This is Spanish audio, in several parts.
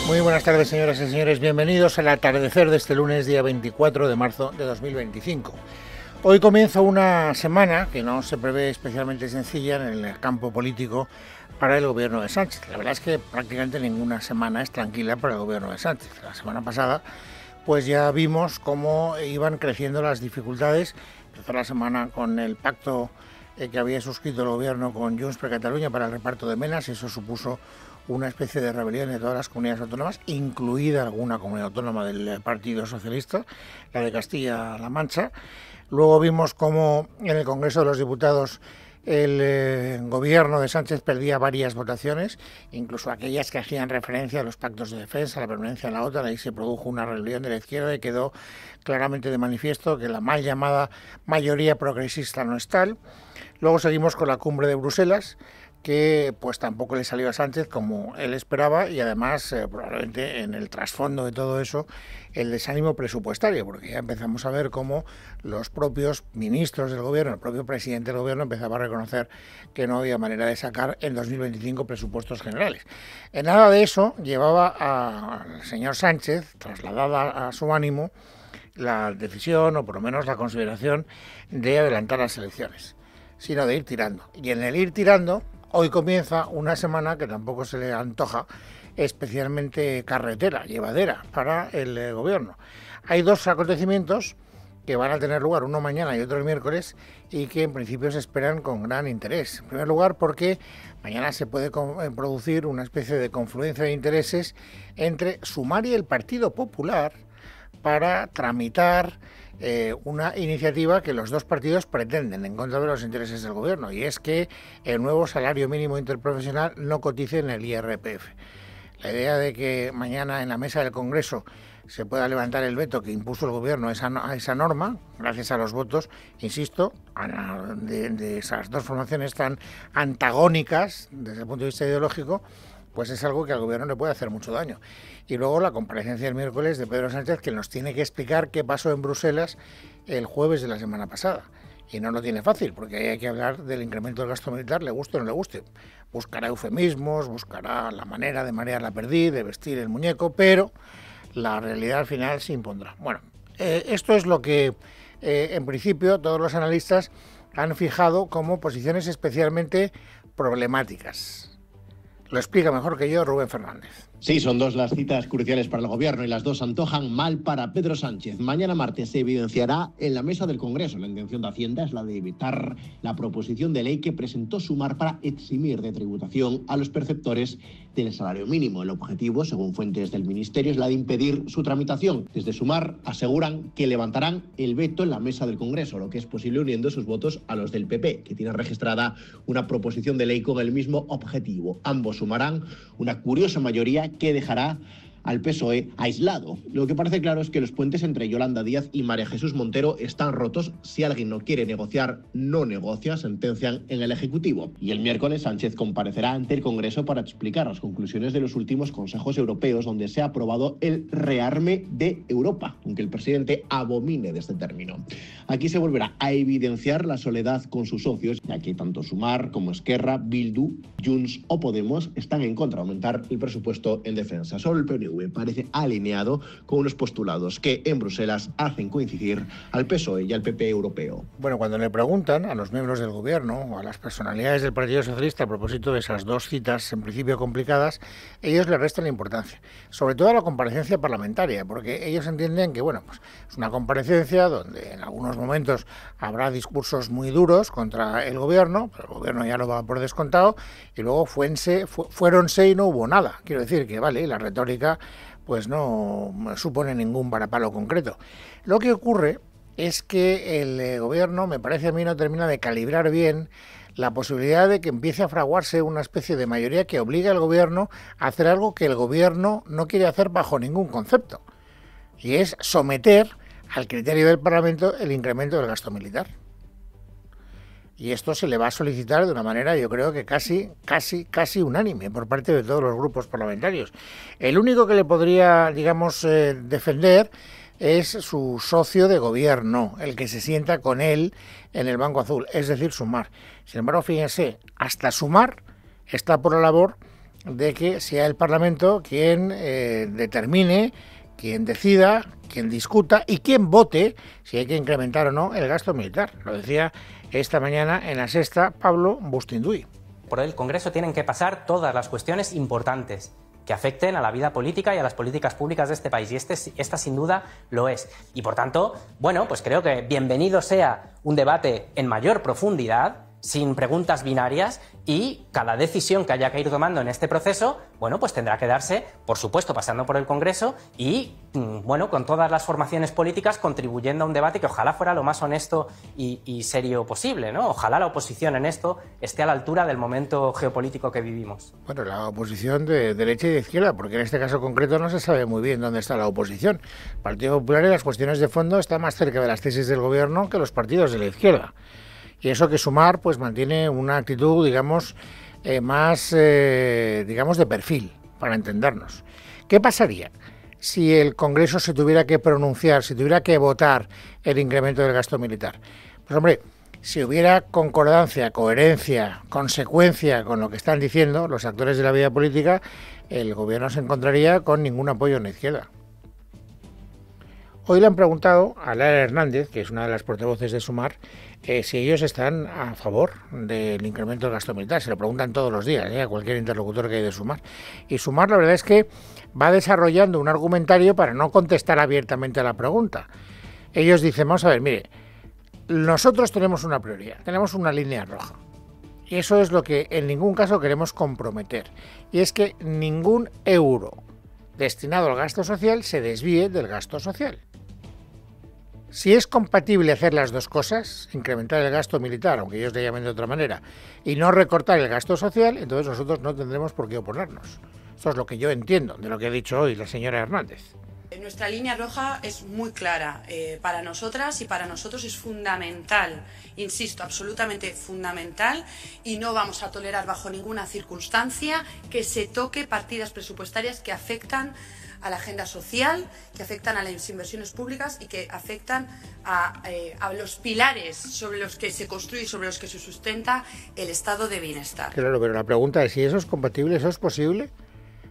Muy buenas tardes, señoras y señores. Bienvenidos al atardecer de este lunes, día 24 de marzo de 2025. Hoy comienza una semana que no se prevé especialmente sencilla en el campo político para el gobierno de Sánchez. La verdad es que prácticamente ninguna semana es tranquila para el gobierno de Sánchez. La semana pasada pues ya vimos cómo iban creciendo las dificultades. Empezó la semana con el pacto que había suscrito el gobierno con Junts per Catalunya para el reparto de menas. Eso supuso una especie de rebelión de todas las comunidades autónomas, incluida alguna comunidad autónoma del Partido Socialista, la de Castilla-La Mancha. Luego vimos cómo en el Congreso de los Diputados el gobierno de Sánchez perdía varias votaciones, incluso aquellas que hacían referencia a los pactos de defensa, a la permanencia en la OTAN. Ahí se produjo una rebelión de la izquierda y quedó claramente de manifiesto que la mal llamada mayoría progresista no es tal. Luego seguimos con la cumbre de Bruselas, que pues tampoco le salió a Sánchez como él esperaba, y además probablemente en el trasfondo de todo eso el desánimo presupuestario, porque ya empezamos a ver cómo los propios ministros del gobierno, el propio presidente del gobierno empezaba a reconocer que no había manera de sacar en 2025 presupuestos generales. En nada de eso llevaba al señor Sánchez, trasladada a su ánimo, la decisión, o por lo menos la consideración, de adelantar las elecciones, sino de ir tirando. Y en el ir tirando, hoy comienza una semana que tampoco se le antoja especialmente carretera, llevadera para el gobierno. Hay dos acontecimientos que van a tener lugar, uno mañana y otro el miércoles, y que en principio se esperan con gran interés. En primer lugar, porque mañana se puede producir una especie de confluencia de intereses entre Sumar y el Partido Popular para tramitar una iniciativa que los dos partidos pretenden en contra de los intereses del gobierno, y es que el nuevo salario mínimo interprofesional no cotice en el IRPF. La idea de que mañana en la mesa del Congreso se pueda levantar el veto que impuso el gobierno a esa norma, gracias a los votos, insisto, de esas dos formaciones tan antagónicas desde el punto de vista ideológico, pues es algo que al gobierno le puede hacer mucho daño. Y luego la comparecencia el miércoles de Pedro Sánchez, que nos tiene que explicar qué pasó en Bruselas el jueves de la semana pasada. Y no lo tiene fácil, porque ahí hay que hablar del incremento del gasto militar, le guste o no le guste. Buscará eufemismos, buscará la manera de marear la perdiz, de vestir el muñeco, pero la realidad al final se impondrá. Bueno, esto es lo que en principio todos los analistas han fijado como posiciones especialmente problemáticas. Lo explica mejor que yo Rubén Fernández. Sí, son dos las citas cruciales para el gobierno y las dos antojan mal para Pedro Sánchez. Mañana martes se evidenciará en la mesa del Congreso. La intención de Hacienda es la de evitar la proposición de ley que presentó Sumar para eximir de tributación a los perceptores del salario mínimo. El objetivo, según fuentes del Ministerio, es la de impedir su tramitación. Desde Sumar aseguran que levantarán el veto en la mesa del Congreso, lo que es posible uniendo sus votos a los del PP, que tienen registrada una proposición de ley con el mismo objetivo. Ambos sumarán una curiosa mayoría que dejará al PSOE aislado. Lo que parece claro es que los puentes entre Yolanda Díaz y María Jesús Montero están rotos. Si alguien no quiere negociar, no negocia, sentencian en el Ejecutivo. Y el miércoles Sánchez comparecerá ante el Congreso para explicar las conclusiones de los últimos consejos europeos, donde se ha aprobado el rearme de Europa, aunque el presidente abomine de este término. Aquí se volverá a evidenciar la soledad con sus socios, ya que tanto Sumar como Esquerra, Bildu, Junts o Podemos están en contra de aumentar el presupuesto en defensa. Solo el PNV parece alineado con unos postulados que en Bruselas hacen coincidir al PSOE y al PP europeo. Bueno, cuando le preguntan a los miembros del gobierno o a las personalidades del Partido Socialista a propósito de esas dos citas en principio complicadas, ellos le restan importancia, sobre todo a la comparecencia parlamentaria, porque ellos entienden que, bueno, pues es una comparecencia donde en algunos momentos habrá discursos muy duros contra el gobierno, pero el gobierno ya lo va por descontado, y luego fuéronse y no hubo nada. Quiero decir que, vale, la retórica pues no supone ningún varapalo concreto. Lo que ocurre es que el gobierno, me parece a mí, no termina de calibrar bien la posibilidad de que empiece a fraguarse una especie de mayoría que obligue al gobierno a hacer algo que el gobierno no quiere hacer bajo ningún concepto, y es someter al criterio del Parlamento el incremento del gasto militar. Y esto se le va a solicitar de una manera, yo creo que casi unánime por parte de todos los grupos parlamentarios. El único que le podría, digamos, defender es su socio de gobierno, el que se sienta con él en el banco azul, es decir, Sumar. Sin embargo, fíjense, hasta Sumar está por la labor de que sea el Parlamento quien determine, quien decida, quien discuta y quien vote si hay que incrementar o no el gasto militar. Lo decía esta mañana en La Sexta Pablo Bustinduy. Por el Congreso tienen que pasar todas las cuestiones importantes que afecten a la vida política y a las políticas públicas de este país. Y esta sin duda lo es. Y por tanto, bueno, pues creo que bienvenido sea un debate en mayor profundidad, sin preguntas binarias, y cada decisión que haya que ir tomando en este proceso, bueno, pues tendrá que darse, por supuesto, pasando por el Congreso y, bueno, con todas las formaciones políticas contribuyendo a un debate que ojalá fuera lo más honesto y serio posible, ¿no? Ojalá la oposición en esto esté a la altura del momento geopolítico que vivimos. Bueno, la oposición de derecha y de izquierda, porque en este caso concreto no se sabe muy bien dónde está la oposición. El Partido Popular en las cuestiones de fondo está más cerca de las tesis del gobierno que los partidos de la izquierda. Y eso que Sumar pues mantiene una actitud, digamos, más, digamos, de perfil, para entendernos. ¿Qué pasaría si el Congreso se tuviera que pronunciar, si tuviera que votar el incremento del gasto militar? Pues hombre, si hubiera concordancia, coherencia, consecuencia con lo que están diciendo los actores de la vida política, el gobierno se encontraría con ningún apoyo en la izquierda. Hoy le han preguntado a Lara Hernández, que es una de las portavoces de Sumar, si ellos están a favor del incremento del gasto militar. Se lo preguntan todos los días a cualquier interlocutor que hay de Sumar. Y Sumar, la verdad es que va desarrollando un argumentario para no contestar abiertamente a la pregunta. Ellos dicen, vamos a ver, mire, nosotros tenemos una prioridad, tenemos una línea roja. Y eso es lo que en ningún caso queremos comprometer. Y es que ningún euro destinado al gasto social se desvíe del gasto social. Si es compatible hacer las dos cosas, incrementar el gasto militar, aunque ellos le llamen de otra manera, y no recortar el gasto social, entonces nosotros no tendremos por qué oponernos. Esto es lo que yo entiendo de lo que ha dicho hoy la señora Hernández. Nuestra línea roja es muy clara para nosotras y para nosotros es fundamental, insisto, absolutamente fundamental, y no vamos a tolerar bajo ninguna circunstancia que se toque partidas presupuestarias que afectan a la agenda social, que afectan a las inversiones públicas y que afectan a los pilares sobre los que se construye y sobre los que se sustenta el estado de bienestar. Claro, pero la pregunta es si eso es compatible, ¿eso es posible?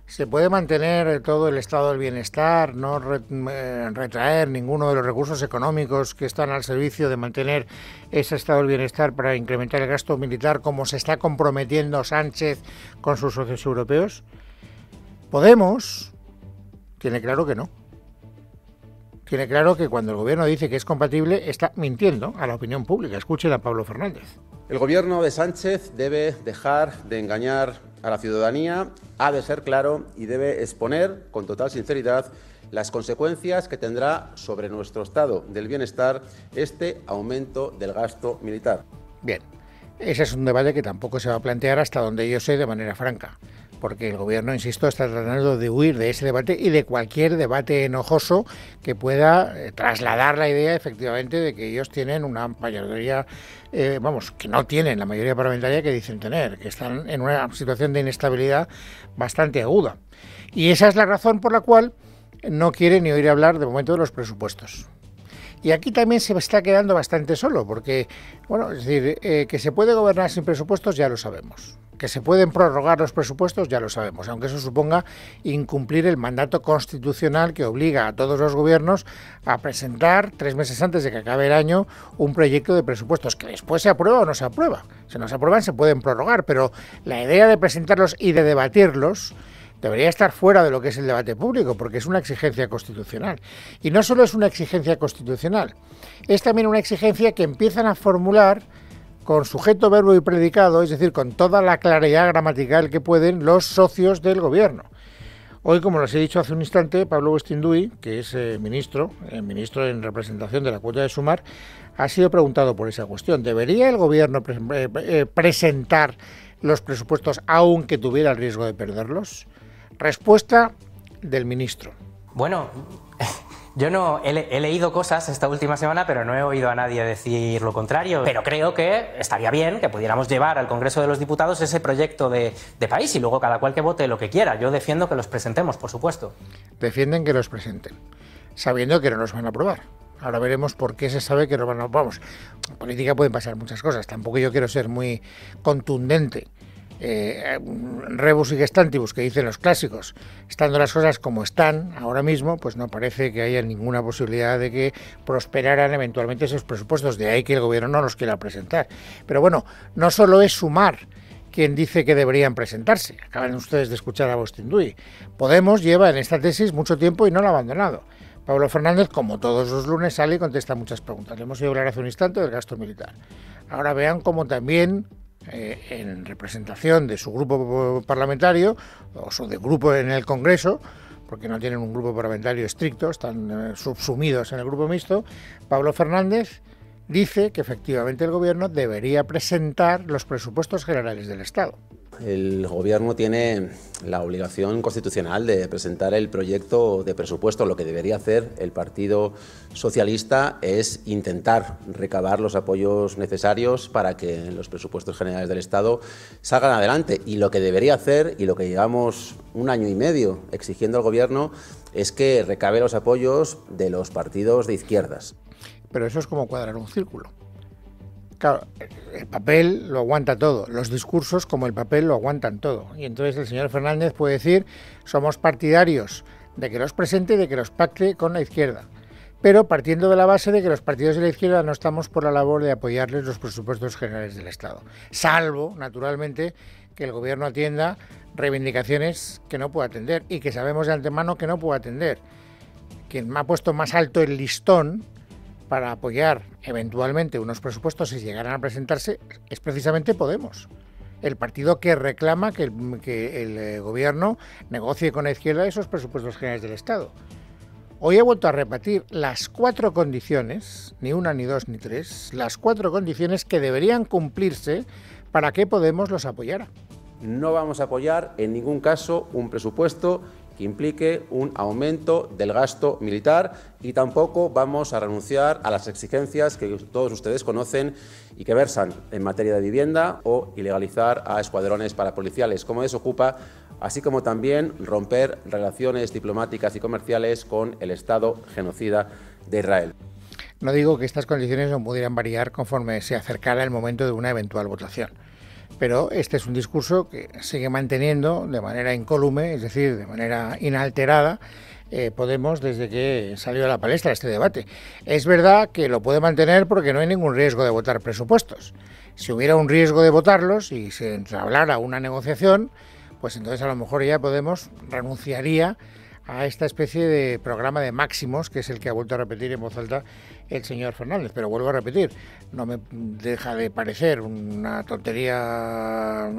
¿Se puede mantener todo el estado del bienestar, no retraer ninguno de los recursos económicos que están al servicio de mantener ese estado del bienestar para incrementar el gasto militar como se está comprometiendo Sánchez con sus socios europeos? Podemos tiene claro que no. Tiene claro que cuando el gobierno dice que es compatible está mintiendo a la opinión pública. Escuchen a Pablo Fernández. El gobierno de Sánchez debe dejar de engañar a la ciudadanía, ha de ser claro y debe exponer con total sinceridad las consecuencias que tendrá sobre nuestro estado del bienestar este aumento del gasto militar. Bien, ese es un debate que tampoco se va a plantear hasta donde yo sé de manera franca, porque el gobierno, insisto, está tratando de huir de ese debate y de cualquier debate enojoso que pueda trasladar la idea efectivamente de que ellos tienen una mayoría, que no tienen la mayoría parlamentaria que dicen tener, que están en una situación de inestabilidad bastante aguda. Y esa es la razón por la cual no quieren ni oír hablar de momento de los presupuestos. Y aquí también se está quedando bastante solo, porque, bueno, es decir, que se puede gobernar sin presupuestos ya lo sabemos. Que se pueden prorrogar los presupuestos ya lo sabemos, aunque eso suponga incumplir el mandato constitucional que obliga a todos los gobiernos a presentar 3 meses antes de que acabe el año un proyecto de presupuestos, que después se aprueba o no se aprueba. Si no se aprueban se pueden prorrogar, pero la idea de presentarlos y de debatirlos debería estar fuera de lo que es el debate público, porque es una exigencia constitucional. Y no solo es una exigencia constitucional, es también una exigencia que empiezan a formular con sujeto, verbo y predicado, es decir, con toda la claridad gramatical que pueden los socios del gobierno. Hoy, como les he dicho hace un instante, Pablo Bustinduy, que es ministro en representación de la cuota de Sumar, ha sido preguntado por esa cuestión. ¿Debería el gobierno presentar los presupuestos aunque tuviera el riesgo de perderlos? Respuesta del ministro. Bueno, yo no he leído cosas esta última semana, pero no he oído a nadie decir lo contrario. Pero creo que estaría bien que pudiéramos llevar al Congreso de los Diputados ese proyecto de país y luego cada cual que vote lo que quiera. Yo defiendo que los presentemos, por supuesto. Defienden que los presenten, sabiendo que no los van a aprobar. Ahora veremos por qué se sabe que no van a aprobar. Vamos, en política pueden pasar muchas cosas. Tampoco yo quiero ser muy contundente rebus y gestantibus, que dicen los clásicos, estando las cosas como están ahora mismo, pues no parece que haya ninguna posibilidad de que prosperaran eventualmente esos presupuestos, de ahí que el gobierno no los quiera presentar. Pero bueno, no solo es Sumar quien dice que deberían presentarse, acaban ustedes de escuchar a Bostinduy. Podemos lleva en esta tesis mucho tiempo y no lo ha abandonado. Pablo Fernández, como todos los lunes, sale y contesta muchas preguntas. Le hemos oído hablar hace un instante del gasto militar. Ahora vean cómo también en representación de su grupo parlamentario o su de grupo en el Congreso, porque no tienen un grupo parlamentario estricto, están subsumidos en el grupo mixto, Pablo Fernández dice que efectivamente el gobierno debería presentar los presupuestos generales del Estado. El Gobierno tiene la obligación constitucional de presentar el proyecto de presupuesto. Lo que debería hacer el Partido Socialista es intentar recabar los apoyos necesarios para que los presupuestos generales del Estado salgan adelante. Y lo que debería hacer, y lo que llevamos 1 año y medio exigiendo al Gobierno, es que recabe los apoyos de los partidos de izquierdas. Pero eso es como cuadrar un círculo. Claro, el papel lo aguanta todo, los discursos como el papel lo aguantan todo. Y entonces el señor Fernández puede decir, somos partidarios de que los presente y de que los pacte con la izquierda. Pero partiendo de la base de que los partidos de la izquierda no estamos por la labor de apoyarles los presupuestos generales del Estado. Salvo, naturalmente, que el gobierno atienda reivindicaciones que no puede atender y que sabemos de antemano que no puede atender. Quien me ha puesto más alto el listón para apoyar eventualmente unos presupuestos si llegaran a presentarse es precisamente Podemos, el partido que reclama que el gobierno negocie con la izquierda esos presupuestos generales del Estado. Hoy he vuelto a repetir las 4 condiciones, ni una, ni dos, ni tres, las 4 condiciones que deberían cumplirse para que Podemos los apoyara. No vamos a apoyar en ningún caso un presupuesto que implique un aumento del gasto militar y tampoco vamos a renunciar a las exigencias que todos ustedes conocen y que versan en materia de vivienda o ilegalizar a escuadrones parapoliciales como desocupa, así como también romper relaciones diplomáticas y comerciales con el Estado genocida de Israel. No digo que estas condiciones no pudieran variar conforme se acercara el momento de una eventual votación. Pero este es un discurso que sigue manteniendo de manera incólume, es decir, de manera inalterada, Podemos desde que salió a la palestra este debate. Es verdad que lo puede mantener porque no hay ningún riesgo de votar presupuestos. Si hubiera un riesgo de votarlos y se hablara una negociación, pues entonces a lo mejor ya Podemos renunciaría a esta especie de programa de máximos, que es el que ha vuelto a repetir en voz alta el señor Fernández. Pero vuelvo a repetir, no me deja de parecer una tontería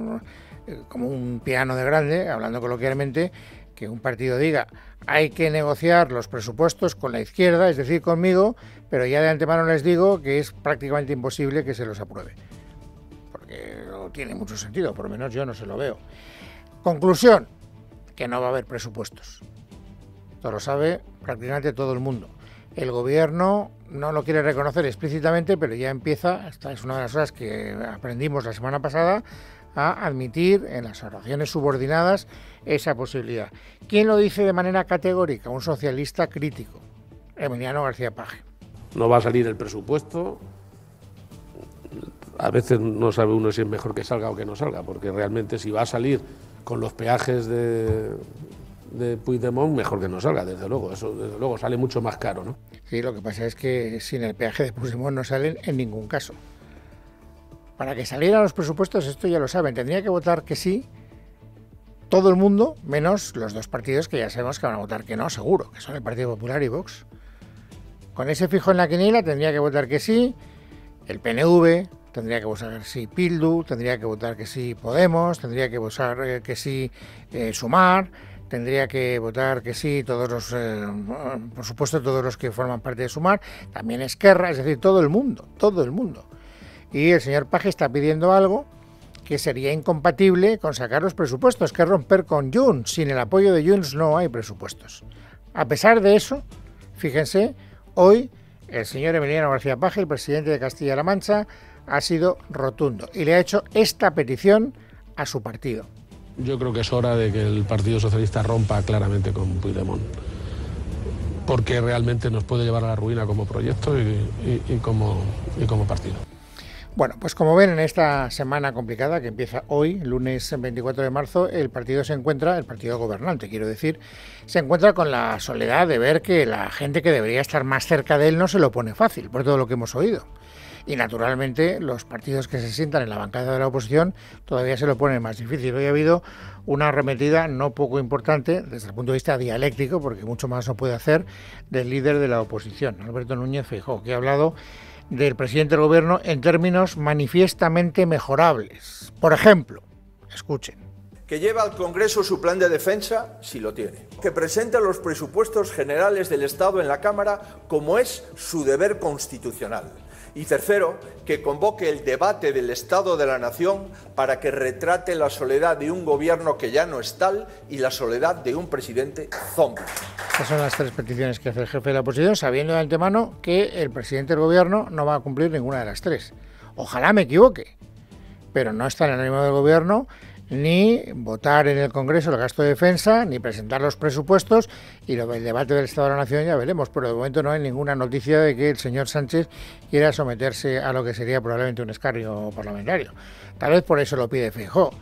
como un piano de grande, hablando coloquialmente, que un partido diga hay que negociar los presupuestos con la izquierda, es decir, conmigo, pero ya de antemano les digo que es prácticamente imposible que se los apruebe. Porque no tiene mucho sentido, por lo menos yo no se lo veo. Conclusión, que no va a haber presupuestos. Esto lo sabe prácticamente todo el mundo. El gobierno no lo quiere reconocer explícitamente, pero ya empieza, esta es una de las cosas que aprendimos la semana pasada, a admitir en las oraciones subordinadas esa posibilidad. ¿Quién lo dice de manera categórica? Un socialista crítico, Emiliano García Paje. No va a salir el presupuesto. A veces no sabe uno si es mejor que salga o que no salga, porque realmente si va a salir con los peajes de Puigdemont, mejor que no salga, desde luego. Eso desde luego sale mucho más caro, ¿no? Sí, lo que pasa es que sin el peaje de Puigdemont no salen en ningún caso. Para que salieran los presupuestos, esto ya lo saben, tendría que votar que sí todo el mundo, menos los 2 partidos que ya sabemos que van a votar que no, seguro, que son el Partido Popular y Vox. Con ese fijo en la quiniela tendría que votar que sí el PNV, tendría que votar que sí Bildu, tendría que votar que sí Podemos, tendría que votar que sí Sumar, tendría que votar que sí todos los, por supuesto, todos los que forman parte de Sumar, también Esquerra, es decir, todo el mundo. Y el señor Paje está pidiendo algo que sería incompatible con sacar los presupuestos, que es romper con Junts. Sin el apoyo de Junts no hay presupuestos. A pesar de eso, fíjense, hoy el señor Emiliano García Paje, el presidente de Castilla-La Mancha, ha sido rotundo y le ha hecho esta petición a su partido. Yo creo que es hora de que el Partido Socialista rompa claramente con Puigdemont, porque realmente nos puede llevar a la ruina como proyecto y como partido. Bueno, pues como ven, en esta semana complicada que empieza hoy, lunes 24 de marzo, el partido gobernante, quiero decir, se encuentra con la soledad de ver que la gente que debería estar más cerca de él no se lo pone fácil, por todo lo que hemos oído. Y naturalmente los partidos que se sientan en la bancada de la oposición todavía se lo ponen más difícil. Hoy ha habido una arremetida no poco importante desde el punto de vista dialéctico, porque mucho más no puede hacer, del líder de la oposición, Alberto Núñez Feijóo, que ha hablado del presidente del gobierno en términos manifiestamente mejorables. Por ejemplo, escuchen. Que lleve al Congreso su plan de defensa, si lo tiene. Que presente los presupuestos generales del Estado en la Cámara, como es su deber constitucional. Y tercero, que convoque el debate del Estado de la Nación para que retrate la soledad de un gobierno que ya no es tal y la soledad de un presidente zombie. Estas son las tres peticiones que hace el jefe de la oposición, sabiendo de antemano que el presidente del gobierno no va a cumplir ninguna de las tres. Ojalá me equivoque, pero no está en el ánimo del gobierno ni votar en el Congreso el gasto de defensa, ni presentar los presupuestos, y el debate del Estado de la Nación ya veremos, pero de momento no hay ninguna noticia de que el señor Sánchez quiera someterse a lo que sería probablemente un escarnio parlamentario. Tal vez por eso lo pide Feijóo,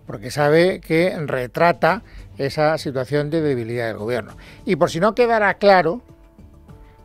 porque sabe que retrata esa situación de debilidad del gobierno. Y por si no quedara claro,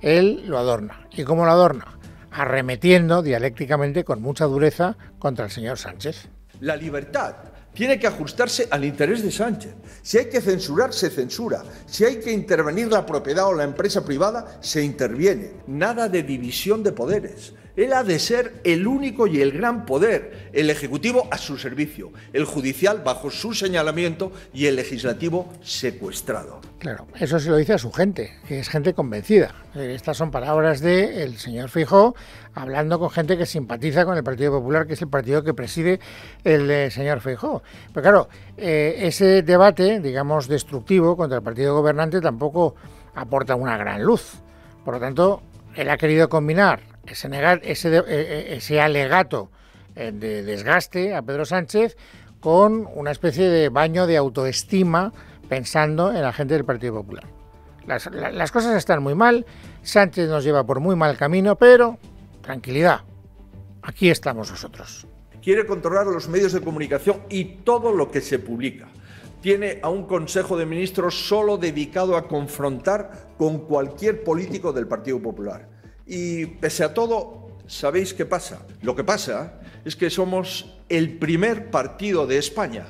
él lo adorna. ¿Y cómo lo adorna? Arremetiendo dialécticamente con mucha dureza contra el señor Sánchez. La libertad tiene que ajustarse al interés de Sánchez. Si hay que censurar, se censura. Si hay que intervenir la propiedad o la empresa privada, se interviene. Nada de división de poderes. Él ha de ser el único y el gran poder, el Ejecutivo a su servicio, el Judicial bajo su señalamiento y el Legislativo secuestrado. Claro, eso se lo dice a su gente, que es gente convencida. Estas son palabras del señor Feijóo hablando con gente que simpatiza con el Partido Popular, que es el partido que preside el señor Feijóo. Pero claro, ese debate, digamos, destructivo contra el partido gobernante tampoco aporta una gran luz. Por lo tanto, él ha querido combinar ese alegato de desgaste a Pedro Sánchez con una especie de baño de autoestima pensando en la gente del Partido Popular. Las cosas están muy mal, Sánchez nos lleva por muy mal camino, pero tranquilidad, aquí estamos nosotros. Quiere controlar los medios de comunicación y todo lo que se publica. Tiene a un Consejo de Ministros solo dedicado a confrontar con cualquier político del Partido Popular. Y pese a todo, ¿sabéis qué pasa? Lo que pasa es que somos el primer partido de España.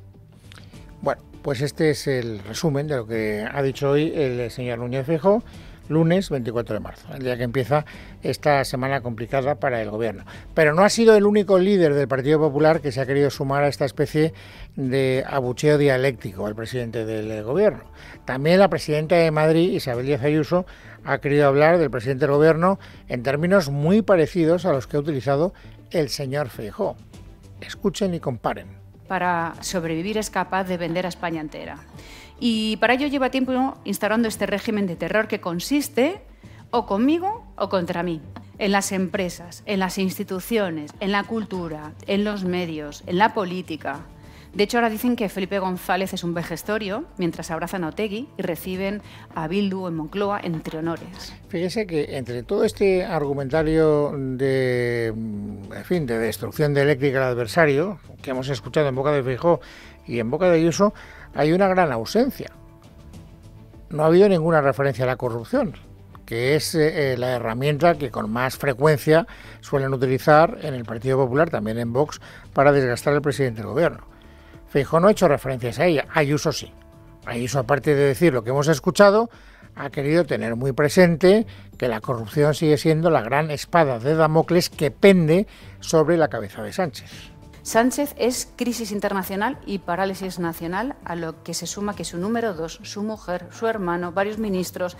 Bueno, pues este es el resumen de lo que ha dicho hoy el señor Núñez Feijóo, lunes 24 de marzo, el día que empieza esta semana complicada para el gobierno. Pero no ha sido el único líder del Partido Popular que se ha querido sumar a esta especie de abucheo dialéctico al presidente del gobierno. También la presidenta de Madrid, Isabel Díaz Ayuso, ha querido hablar del presidente del gobierno en términos muy parecidos a los que ha utilizado el señor Feijóo. Escuchen y comparen. Para sobrevivir es capaz de vender a España entera. Y para ello lleva tiempo instaurando este régimen de terror que consiste o conmigo o contra mí. En las empresas, en las instituciones, en la cultura, en los medios, en la política. De hecho, ahora dicen que Felipe González es un vejestorio, mientras abrazan a Otegi y reciben a Bildu en Moncloa entre honores. Fíjese que entre todo este argumentario de destrucción dialéctica del adversario, que hemos escuchado en boca de Feijóo y en boca de Ayuso, hay una gran ausencia. No ha habido ninguna referencia a la corrupción, que es la herramienta que con más frecuencia suelen utilizar en el Partido Popular, también en Vox, para desgastar al presidente del gobierno. Feijóo no ha hecho referencias a ella, Ayuso sí. Ayuso, aparte de decir lo que hemos escuchado, ha querido tener muy presente que la corrupción sigue siendo la gran espada de Damocles que pende sobre la cabeza de Sánchez. Sánchez es crisis internacional y parálisis nacional, a lo que se suma que su número 2, su mujer, su hermano, varios ministros,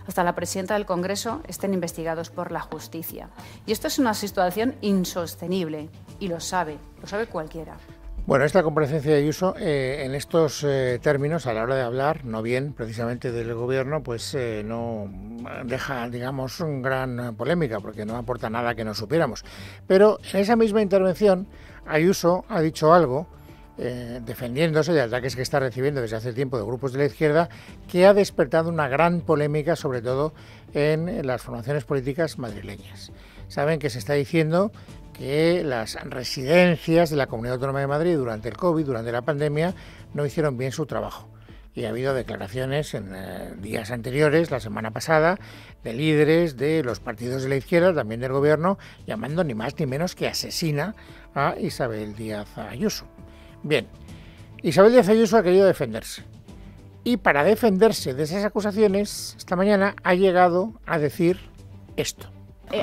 hasta la presidenta del Congreso, estén investigados por la justicia. Y esto es una situación insostenible, y lo sabe cualquiera. Bueno, esta comparecencia de Ayuso en estos términos, a la hora de hablar, no bien precisamente del gobierno, pues no deja, digamos, una gran polémica, porque no aporta nada que no supiéramos. Pero en esa misma intervención, Ayuso ha dicho algo, defendiéndose de ataques que está recibiendo desde hace tiempo de grupos de la izquierda, que ha despertado una gran polémica, sobre todo en las formaciones políticas madrileñas. Saben que se está diciendo que las residencias de la Comunidad Autónoma de Madrid durante el COVID, durante la pandemia, no hicieron bien su trabajo. Y ha habido declaraciones en días anteriores, la semana pasada, de líderes de los partidos de la izquierda, también del gobierno, llamando ni más ni menos que asesina a Isabel Díaz Ayuso. Bien, Isabel Díaz Ayuso ha querido defenderse. Y para defenderse de esas acusaciones, esta mañana ha llegado a decir esto.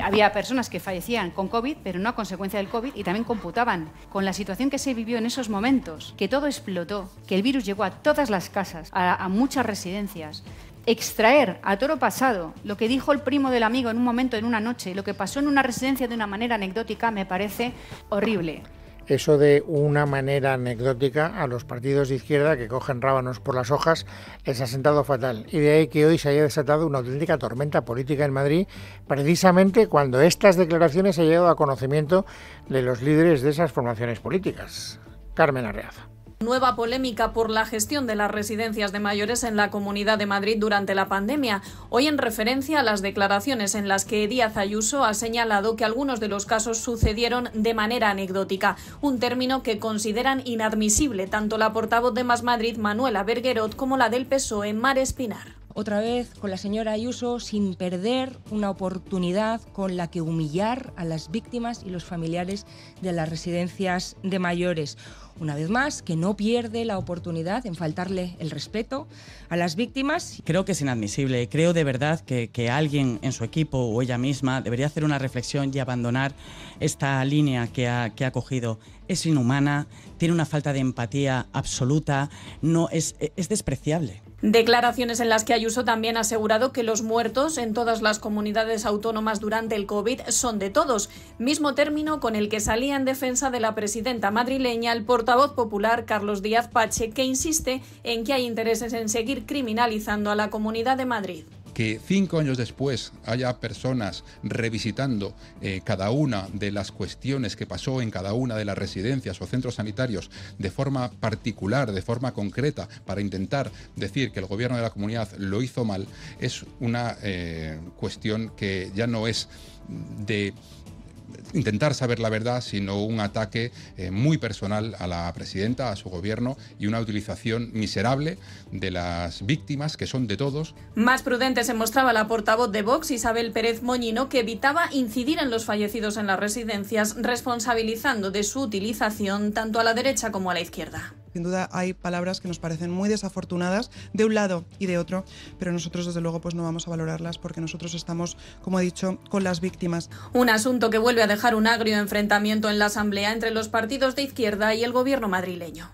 Había personas que fallecían con COVID, pero no a consecuencia del COVID, y también computaban con la situación que se vivió en esos momentos, que todo explotó, que el virus llegó a todas las casas, a muchas residencias. Extraer a toro pasado lo que dijo el primo del amigo en un momento, en una noche, lo que pasó en una residencia de una manera anecdótica, me parece horrible. Eso de una manera anecdótica a los partidos de izquierda que cogen rábanos por las hojas les ha sentado fatal. Y de ahí que hoy se haya desatado una auténtica tormenta política en Madrid, precisamente cuando estas declaraciones han llegado a conocimiento de los líderes de esas formaciones políticas. Carmen Arreaza. Nueva polémica por la gestión de las residencias de mayores en la Comunidad de Madrid durante la pandemia. Hoy en referencia a las declaraciones en las que Díaz Ayuso ha señalado que algunos de los casos sucedieron de manera anecdótica, un término que consideran inadmisible tanto la portavoz de Más Madrid, Manuela Berguerot, como la del PSOE, Mar Espinar. Otra vez con la señora Ayuso, sin perder una oportunidad con la que humillar a las víctimas y los familiares de las residencias de mayores. Una vez más, que no pierde la oportunidad en faltarle el respeto a las víctimas. Creo que es inadmisible. Creo de verdad que alguien en su equipo o ella misma debería hacer una reflexión y abandonar esta línea que ha cogido. Es inhumana, tiene una falta de empatía absoluta, no es despreciable. Declaraciones en las que Ayuso también ha asegurado que los muertos en todas las comunidades autónomas durante el COVID son de todos, mismo término con el que salía en defensa de la presidenta madrileña el portavoz popular Carlos Díaz Pache, que insiste en que hay intereses en seguir criminalizando a la Comunidad de Madrid. Que 5 años después haya personas revisitando cada una de las cuestiones que pasó en cada una de las residencias o centros sanitarios de forma particular, de forma concreta, para intentar decir que el gobierno de la comunidad lo hizo mal, es una cuestión que ya no es de intentar saber la verdad, sino un ataque muy personal a la presidenta, a su gobierno, y una utilización miserable de las víctimas, que son de todos. Más prudente se mostraba la portavoz de Vox, Isabel Pérez Moñino, que evitaba incidir en los fallecidos en las residencias, responsabilizando de su utilización tanto a la derecha como a la izquierda. Sin duda hay palabras que nos parecen muy desafortunadas de un lado y de otro, pero nosotros desde luego pues no vamos a valorarlas porque nosotros estamos, como he dicho, con las víctimas. Un asunto que vuelve a dejar un agrio enfrentamiento en la Asamblea entre los partidos de izquierda y el gobierno madrileño.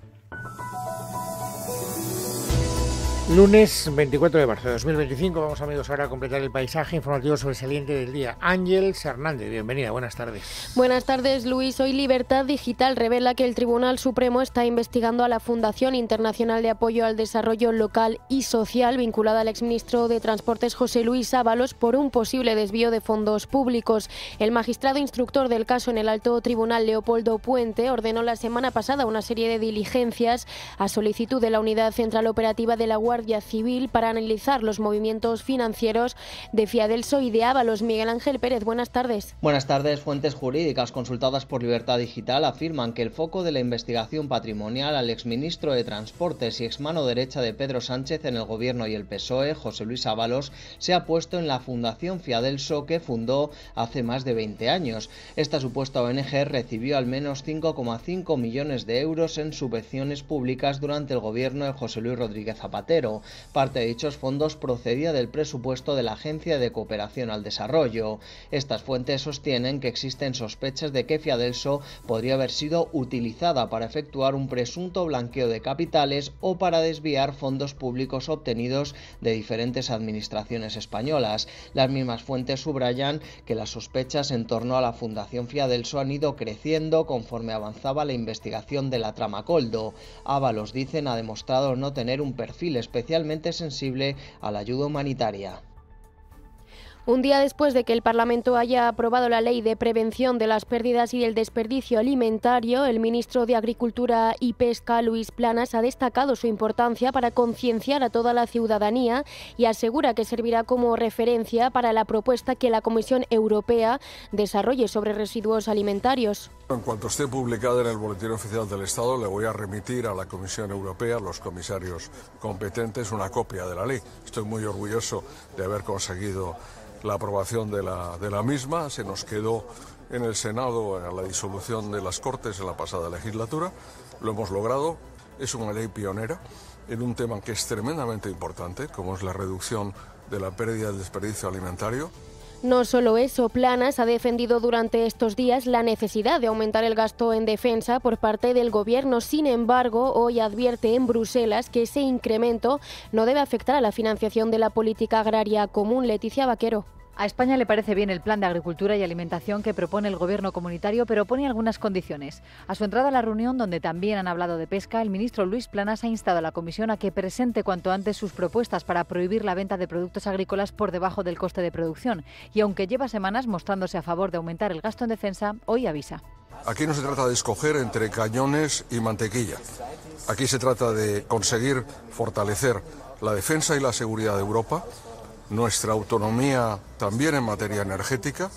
Lunes 24 de marzo de 2025, vamos amigos ahora a completar el paisaje informativo sobresaliente del día. Ángeles Hernández, bienvenida, buenas tardes. Buenas tardes, Luis. Hoy Libertad Digital revela que el Tribunal Supremo está investigando a la Fundación Internacional de Apoyo al Desarrollo Local y Social, vinculada al exministro de Transportes José Luis Ábalos, por un posible desvío de fondos públicos. El magistrado instructor del caso en el Alto Tribunal, Leopoldo Puente, ordenó la semana pasada una serie de diligencias a solicitud de la Unidad Central Operativa de la Guardia Civil para analizar los movimientos financieros de Fiadelso y de Ábalos. Miguel Ángel Pérez, buenas tardes. Buenas tardes. Fuentes jurídicas consultadas por Libertad Digital afirman que el foco de la investigación patrimonial al exministro de Transportes y exmano derecha de Pedro Sánchez en el Gobierno y el PSOE, José Luis Ábalos, se ha puesto en la Fundación Fiadelso, que fundó hace más de 20 años. Esta supuesta ONG recibió al menos 5,5 millones de euros en subvenciones públicas durante el Gobierno de José Luis Rodríguez Zapatero. Parte de dichos fondos procedía del presupuesto de la Agencia de Cooperación al Desarrollo. Estas fuentes sostienen que existen sospechas de que Fiadelso podría haber sido utilizada para efectuar un presunto blanqueo de capitales o para desviar fondos públicos obtenidos de diferentes administraciones españolas. Las mismas fuentes subrayan que las sospechas en torno a la Fundación Fiadelso han ido creciendo conforme avanzaba la investigación de la trama Coldo. Ábalos, dicen, ha demostrado no tener un perfil especialmente sensible a la ayuda humanitaria. Un día después de que el Parlamento haya aprobado la Ley de Prevención de las Pérdidas y del Desperdicio Alimentario, el ministro de Agricultura y Pesca, Luis Planas, ha destacado su importancia para concienciar a toda la ciudadanía y asegura que servirá como referencia para la propuesta que la Comisión Europea desarrolle sobre residuos alimentarios. En cuanto esté publicada en el Boletín Oficial del Estado, le voy a remitir a la Comisión Europea, a los comisarios competentes, una copia de la ley. Estoy muy orgulloso de haber conseguido la aprobación de la misma. Se nos quedó en el Senado a la disolución de las Cortes en la pasada legislatura. Lo hemos logrado. Es una ley pionera en un tema que es tremendamente importante, como es la reducción de la pérdida del desperdicio alimentario. No solo eso, Planas ha defendido durante estos días la necesidad de aumentar el gasto en defensa por parte del Gobierno. Sin embargo, hoy advierte en Bruselas que ese incremento no debe afectar a la financiación de la política agraria común. Leticia Vaquero. A España le parece bien el plan de agricultura y alimentación que propone el Gobierno comunitario, pero pone algunas condiciones. A su entrada a la reunión, donde también han hablado de pesca, el ministro Luis Planas ha instado a la Comisión a que presente cuanto antes sus propuestas para prohibir la venta de productos agrícolas por debajo del coste de producción. Y aunque lleva semanas mostrándose a favor de aumentar el gasto en defensa, hoy avisa. Aquí no se trata de escoger entre cañones y mantequilla. Aquí se trata de conseguir fortalecer la defensa y la seguridad de Europa, nuestra autonomía también en materia energética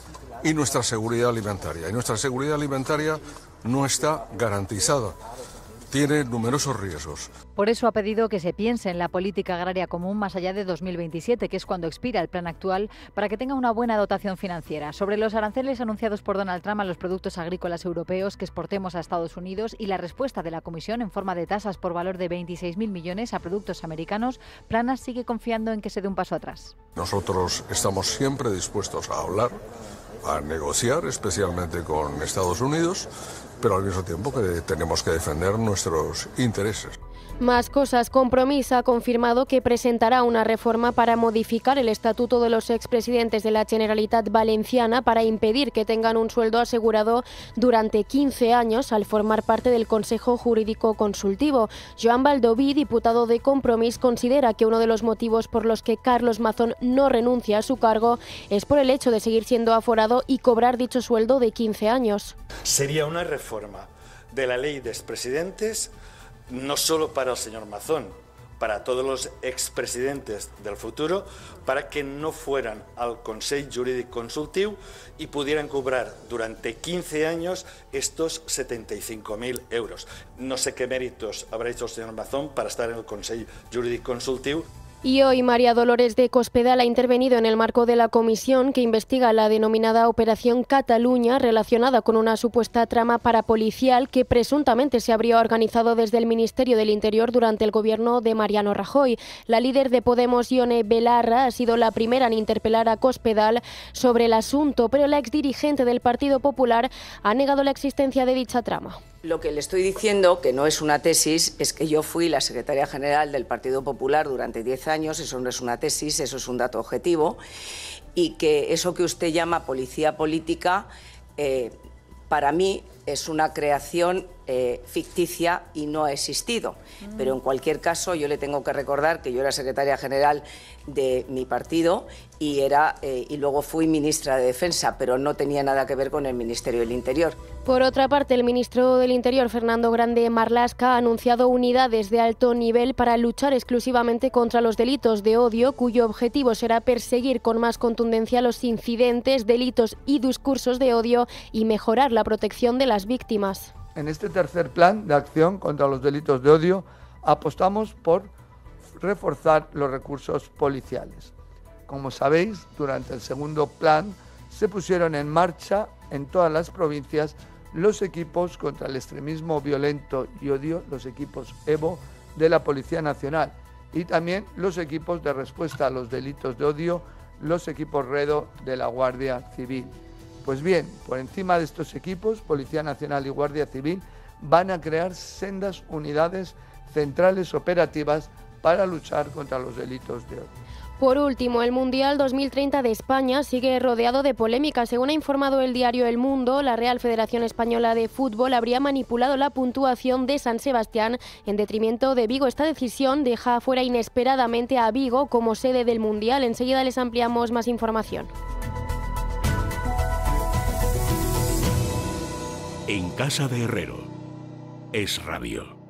y nuestra seguridad alimentaria. Y nuestra seguridad alimentaria no está garantizada. Tiene numerosos riesgos. Por eso ha pedido que se piense en la política agraria común más allá de 2027, que es cuando expira el plan actual, para que tenga una buena dotación financiera. Sobre los aranceles anunciados por Donald Trump a los productos agrícolas europeos que exportemos a Estados Unidos y la respuesta de la Comisión en forma de tasas por valor de 26.000 millones a productos americanos, Planas sigue confiando en que se dé un paso atrás. Nosotros estamos siempre dispuestos a hablar, a negociar, especialmente con Estados Unidos, pero al mismo tiempo que tenemos que defender nuestros intereses. Más cosas. Compromís ha confirmado que presentará una reforma para modificar el estatuto de los expresidentes de la Generalitat Valenciana para impedir que tengan un sueldo asegurado durante 15 años al formar parte del Consejo Jurídico Consultivo. Joan Baldoví, diputado de Compromís, considera que uno de los motivos por los que Carlos Mazón no renuncia a su cargo es por el hecho de seguir siendo aforado y cobrar dicho sueldo de 15 años. Sería una reforma de la ley de expresidentes no solo para el señor Mazón, para todos los expresidentes del futuro, para que no fueran al Consell Jurídic Consultiu y pudieran cobrar durante 15 años estos 75.000 euros. No sé qué méritos habrá hecho el señor Mazón para estar en el Consell Jurídic Consultiu. Y hoy María Dolores de Cospedal ha intervenido en el marco de la comisión que investiga la denominada Operación Cataluña, relacionada con una supuesta trama parapolicial que presuntamente se habría organizado desde el Ministerio del Interior durante el gobierno de Mariano Rajoy. La líder de Podemos, Ione Belarra, ha sido la primera en interpelar a Cospedal sobre el asunto, pero la exdirigente del Partido Popular ha negado la existencia de dicha trama. Lo que le estoy diciendo, que no es una tesis, es que yo fui la secretaria general del Partido Popular durante 10 años, eso no es una tesis, eso es un dato objetivo, y que eso que usted llama policía política, para mí es una creación ficticia y no ha existido. Pero en cualquier caso yo le tengo que recordar que yo era secretaria general de mi partido y luego fui ministra de Defensa, pero no tenía nada que ver con el Ministerio del Interior. Por otra parte, el ministro del Interior, Fernando Grande Marlaska, ha anunciado unidades de alto nivel para luchar exclusivamente contra los delitos de odio, cuyo objetivo será perseguir con más contundencia los incidentes, delitos y discursos de odio y mejorar la protección de las víctimas. En este tercer plan de acción contra los delitos de odio apostamos por reforzar los recursos policiales. Como sabéis, durante el segundo plan se pusieron en marcha en todas las provincias los equipos contra el extremismo violento y odio, los equipos EVO de la Policía Nacional y también los equipos de respuesta a los delitos de odio, los equipos REDO de la Guardia Civil. Pues bien, por encima de estos equipos, Policía Nacional y Guardia Civil van a crear sendas unidades centrales operativas para luchar contra los delitos de odio. Por último, el Mundial 2030 de España sigue rodeado de polémica. Según ha informado el diario El Mundo, la Real Federación Española de Fútbol habría manipulado la puntuación de San Sebastián en detrimento de Vigo. Esta decisión deja fuera inesperadamente a Vigo como sede del Mundial. Enseguida les ampliamos más información. En casa de Herrero, Es Radio.